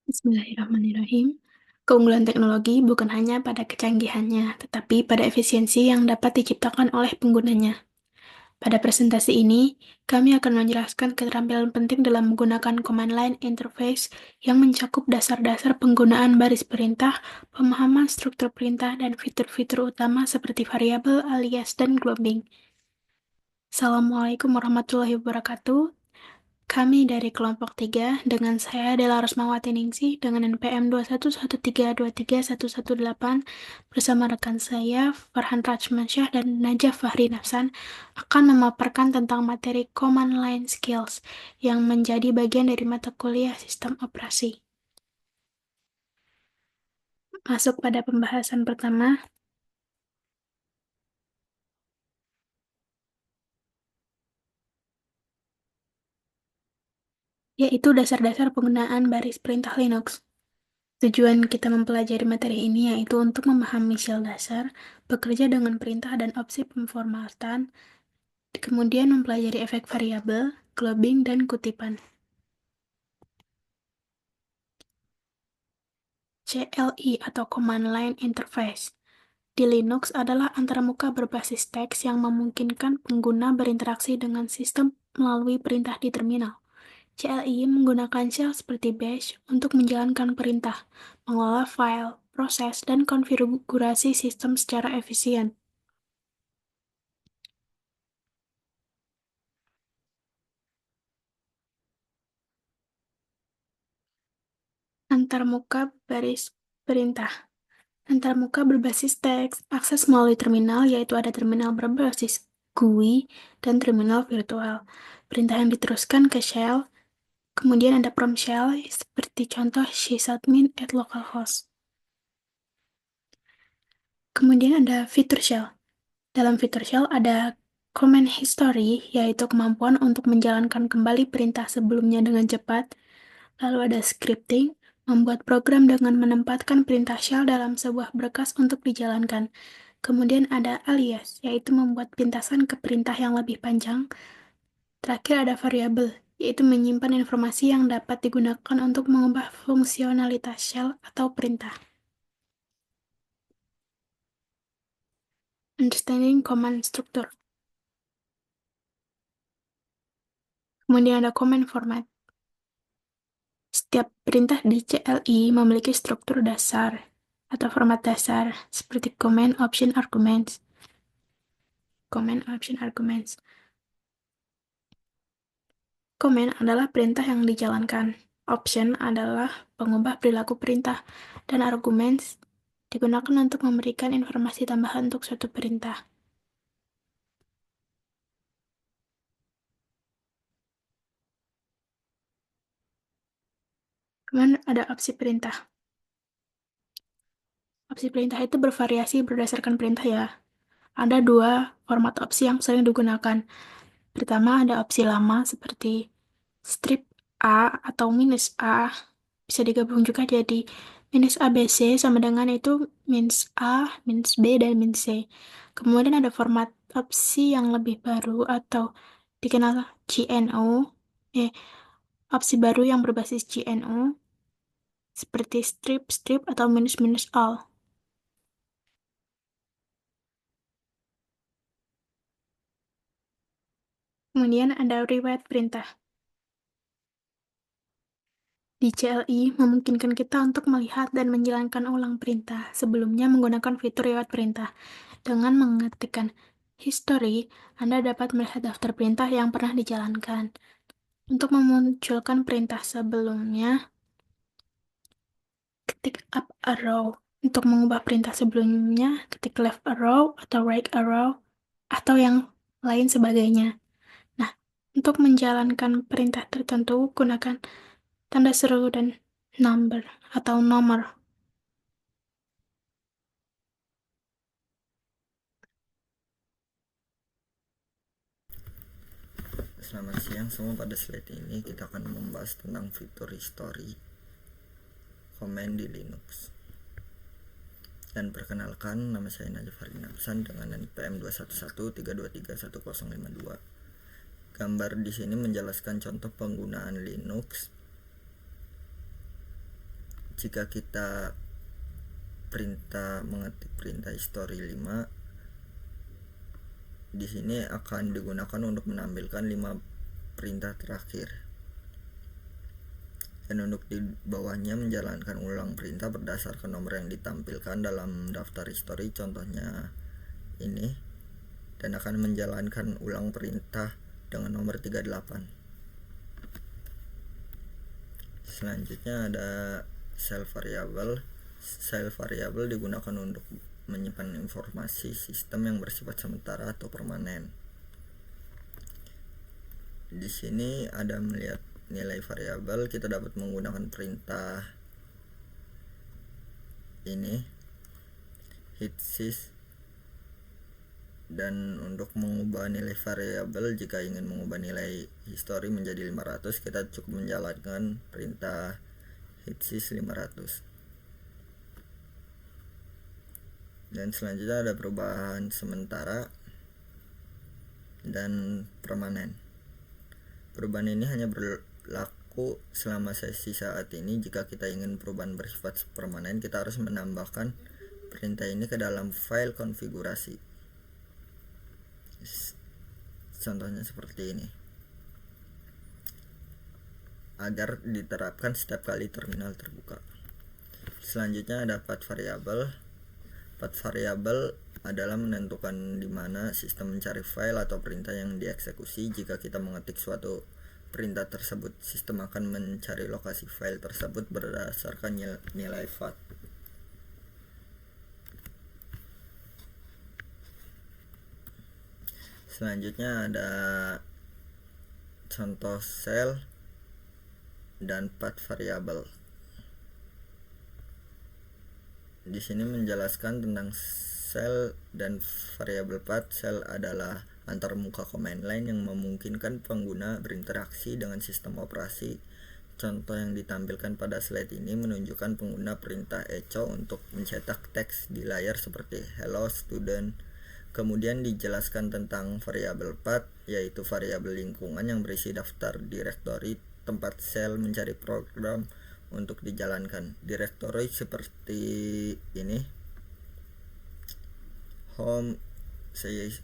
Bismillahirrahmanirrahim. Keunggulan teknologi bukan hanya pada kecanggihannya, tetapi pada efisiensi yang dapat diciptakan oleh penggunanya. Pada presentasi ini, kami akan menjelaskan keterampilan penting dalam menggunakan command line interface yang mencakup dasar-dasar penggunaan baris perintah, pemahaman struktur perintah, dan fitur-fitur utama seperti variabel, alias, dan globbing. Assalamualaikum warahmatullahi wabarakatuh. Kami dari kelompok 3 dengan saya Dela Rosmawati Ningsih dengan NPM 211323118 bersama rekan saya Farhan Rajmansyah dan Najaf Fahri Nafsan akan memaparkan tentang materi Command Line Skills yang menjadi bagian dari mata kuliah Sistem Operasi. Masuk pada pembahasan pertama, yaitu dasar-dasar penggunaan baris perintah Linux. Tujuan kita mempelajari materi ini yaitu untuk memahami shell dasar, bekerja dengan perintah dan opsi pemformatan, kemudian mempelajari efek variabel, globbing, dan kutipan. CLI atau Command Line Interface di Linux adalah antarmuka berbasis teks yang memungkinkan pengguna berinteraksi dengan sistem melalui perintah di terminal. CLI menggunakan shell seperti bash untuk menjalankan perintah, mengelola file, proses, dan konfigurasi sistem secara efisien. Antarmuka baris perintah. Antarmuka berbasis teks, akses melalui terminal, yaitu ada terminal berbasis GUI dan terminal virtual. Perintah yang diteruskan ke shell, kemudian ada prompt shell, seperti contoh sysadmin at localhost. Kemudian ada fitur shell. Dalam fitur shell ada command history, yaitu kemampuan untuk menjalankan kembali perintah sebelumnya dengan cepat. Lalu ada scripting, membuat program dengan menempatkan perintah shell dalam sebuah berkas untuk dijalankan. Kemudian ada alias, yaitu membuat pintasan ke perintah yang lebih panjang. Terakhir ada variabel, yaitu menyimpan informasi yang dapat digunakan untuk mengubah fungsionalitas shell atau perintah. Understanding command structure. Kemudian ada command format. Setiap perintah di CLI memiliki struktur dasar atau format dasar seperti command option arguments. Command option arguments. Command adalah perintah yang dijalankan. Option adalah pengubah perilaku perintah. Dan arguments digunakan untuk memberikan informasi tambahan untuk suatu perintah. Kemudian ada opsi perintah. Opsi perintah itu bervariasi berdasarkan perintah ya. Ada dua format opsi yang sering digunakan. Pertama ada opsi lama seperti strip A atau minus A. Bisa digabung juga jadi minus ABC sama dengan itu minus A, minus B, dan minus C. Kemudian ada format opsi yang lebih baru atau dikenal GNO. Opsi baru yang berbasis GNO seperti strip, strip, atau minus minus all. Kemudian ada riwayat perintah. Di CLI memungkinkan kita untuk melihat dan menjalankan ulang perintah sebelumnya menggunakan fitur riwayat perintah. Dengan mengetikkan history, Anda dapat melihat daftar perintah yang pernah dijalankan. Untuk memunculkan perintah sebelumnya, ketik up arrow. Untuk mengubah perintah sebelumnya, ketik left arrow atau right arrow atau yang lain sebagainya. Nah, untuk menjalankan perintah tertentu, gunakan tanda seru dan number atau nomor. Selamat siang semua. Pada slide ini kita akan membahas tentang fitur history command di Linux. Dan perkenalkan, nama saya Najib Farinapsan dengan NPM 21133231052. Gambar di sini menjelaskan contoh penggunaan Linux. Jika kita mengetik perintah history 5, di sini akan digunakan untuk menampilkan 5 perintah terakhir. Dan untuk di bawahnya menjalankan ulang perintah berdasarkan nomor yang ditampilkan dalam daftar history, contohnya ini, dan akan menjalankan ulang perintah dengan nomor 38. Selanjutnya ada cell variable. Cell variable digunakan untuk menyimpan informasi sistem yang bersifat sementara atau permanen. Di sini ada melihat nilai variabel, kita dapat menggunakan perintah ini hitsys. Dan untuk mengubah nilai variabel, jika ingin mengubah nilai history menjadi 500, kita cukup menjalankan perintah hitsys 500. Dan selanjutnya ada perubahan sementara dan permanen. Perubahan ini hanya berlaku selama sesi saat ini. Jika kita ingin perubahan bersifat permanen, kita harus menambahkan perintah ini ke dalam file konfigurasi. Contohnya seperti ini, agar diterapkan setiap kali terminal terbuka. Selanjutnya ada path variable. Path variable adalah menentukan di mana sistem mencari file atau perintah yang dieksekusi. Jika kita mengetik suatu perintah tersebut, sistem akan mencari lokasi file tersebut berdasarkan nilai path. Selanjutnya ada contoh cell dan path variable. Di sini menjelaskan tentang cell dan variabel path. Cell adalah antarmuka command line yang memungkinkan pengguna berinteraksi dengan sistem operasi. Contoh yang ditampilkan pada slide ini menunjukkan pengguna perintah echo untuk mencetak teks di layar seperti hello student. Kemudian dijelaskan tentang variabel path, yaitu variabel lingkungan yang berisi daftar direktori tempat sel mencari program untuk dijalankan. Direktori seperti ini: home,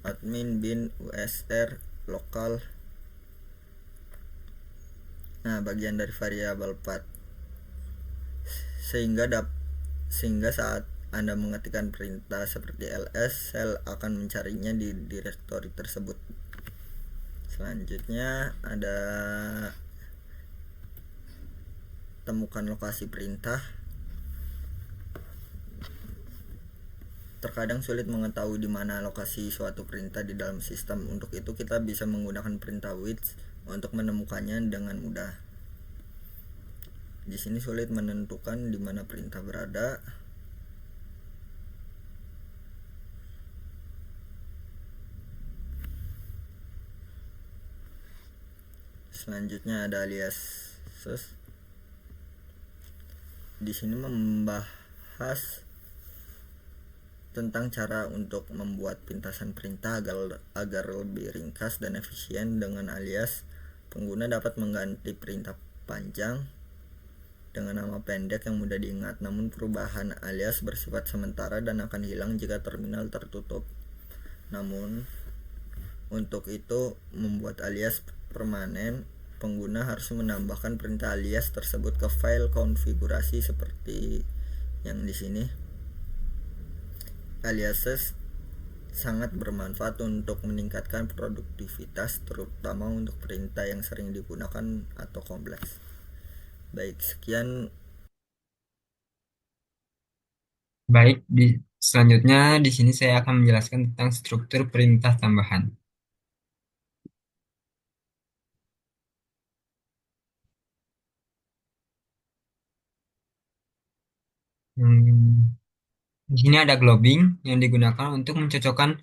admin, bin, usr, lokal. Nah, bagian dari variabel path sehingga saat Anda mengetikkan perintah seperti ls, sel akan mencarinya di direktori tersebut. Selanjutnya ada temukan lokasi perintah. Terkadang sulit mengetahui di mana lokasi suatu perintah di dalam sistem. Untuk itu kita bisa menggunakan perintah with untuk menemukannya dengan mudah. Di sini sulit menentukan di mana perintah berada. Selanjutnya ada aliases. Di sini membahas tentang cara untuk membuat pintasan perintah agar lebih ringkas dan efisien. Dengan alias, pengguna dapat mengganti perintah panjang dengan nama pendek yang mudah diingat. Namun perubahan alias bersifat sementara dan akan hilang jika terminal tertutup. Namun untuk itu, membuat alias permanen, pengguna harus menambahkan perintah alias tersebut ke file konfigurasi seperti yang di sini. Aliases sangat bermanfaat untuk meningkatkan produktivitas, terutama untuk perintah yang sering digunakan atau kompleks. Baik, sekian. Baik, selanjutnya di sini saya akan menjelaskan tentang struktur perintah tambahan. Hmm, di sini ada globbing yang digunakan untuk mencocokkan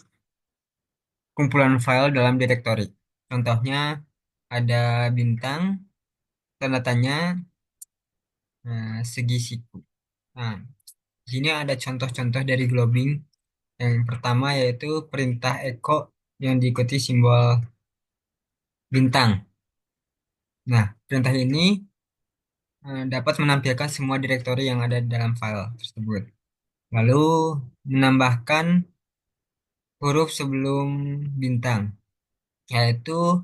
kumpulan file dalam direktori. Contohnya ada bintang, tanda tanya, segi siku. Nah, Di sini ada contoh-contoh dari globing. Yang pertama yaitu perintah echo yang diikuti simbol bintang. Nah, perintah ini dapat menampilkan semua direktori yang ada dalam file tersebut. Lalu menambahkan huruf sebelum bintang, yaitu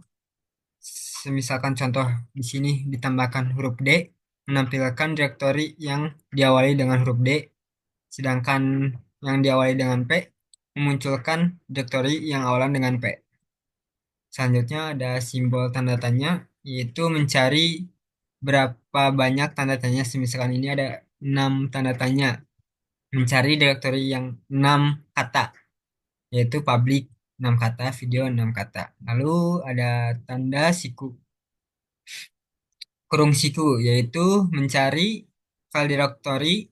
semisalkan contoh di sini ditambahkan huruf D, menampilkan direktori yang diawali dengan huruf D, sedangkan yang diawali dengan P memunculkan direktori yang awalan dengan P. Selanjutnya ada simbol tanda tanya, yaitu mencari berapa banyak tanda tanya. Misalkan ini ada 6 tanda tanya. Mencari direktori yang 6 kata, yaitu public 6 kata, video 6 kata. Lalu ada tanda siku, kurung siku, yaitu mencari file directory.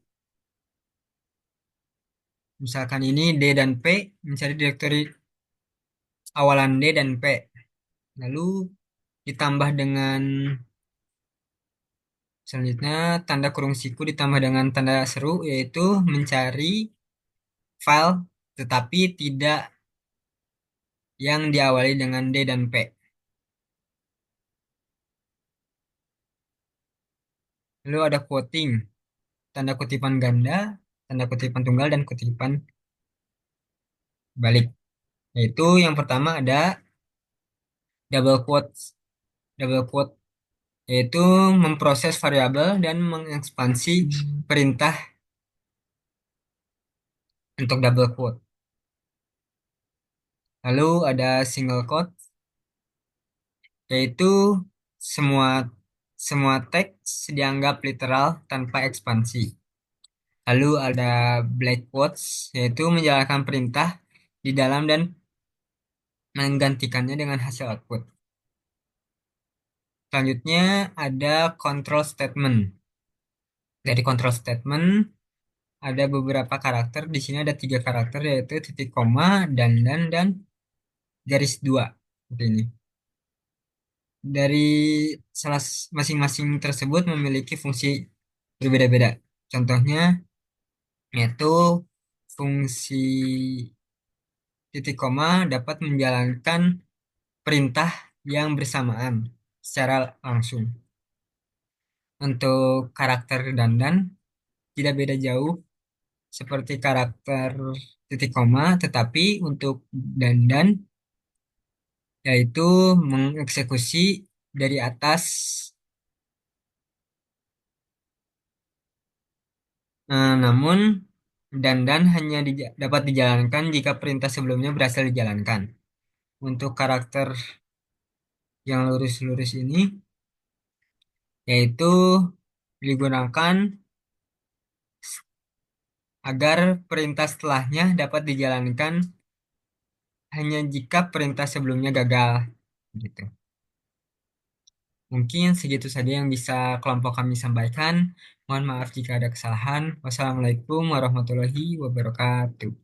Misalkan ini D dan P, mencari direktori awalan D dan P. Lalu ditambah dengan selanjutnya tanda kurung siku ditambah dengan tanda seru, yaitu mencari file tetapi tidak yang diawali dengan D dan P. Lalu ada quoting, tanda kutipan ganda, tanda kutipan tunggal, dan kutipan balik. Yaitu yang pertama ada double quotes. Double quote yaitu memproses variabel dan mengekspansi perintah untuk double quote. Lalu ada single quote, yaitu semua semua teks dianggap literal tanpa ekspansi. Lalu ada black quotes, yaitu menjalankan perintah di dalam dan menggantikannya dengan hasil output. Selanjutnya ada control statement. Dari control statement ada beberapa karakter. Di sini ada 3 karakter, yaitu titik koma, dan garis 2. Seperti ini. Dari salah masing-masing tersebut memiliki fungsi berbeda-beda. Contohnya yaitu fungsi titik koma dapat menjalankan perintah yang bersamaan secara langsung. Untuk karakter dandan tidak beda jauh seperti karakter titik koma, tetapi untuk dandan yaitu mengeksekusi dari atas. Namun dandan hanya dapat dijalankan jika perintah sebelumnya berhasil dijalankan. Untuk karakter yang lurus-lurus ini yaitu digunakan agar perintah setelahnya dapat dijalankan hanya jika perintah sebelumnya gagal. Gitu. Mungkin segitu saja yang bisa kelompok kami sampaikan. Mohon maaf jika ada kesalahan. Wassalamualaikum warahmatullahi wabarakatuh.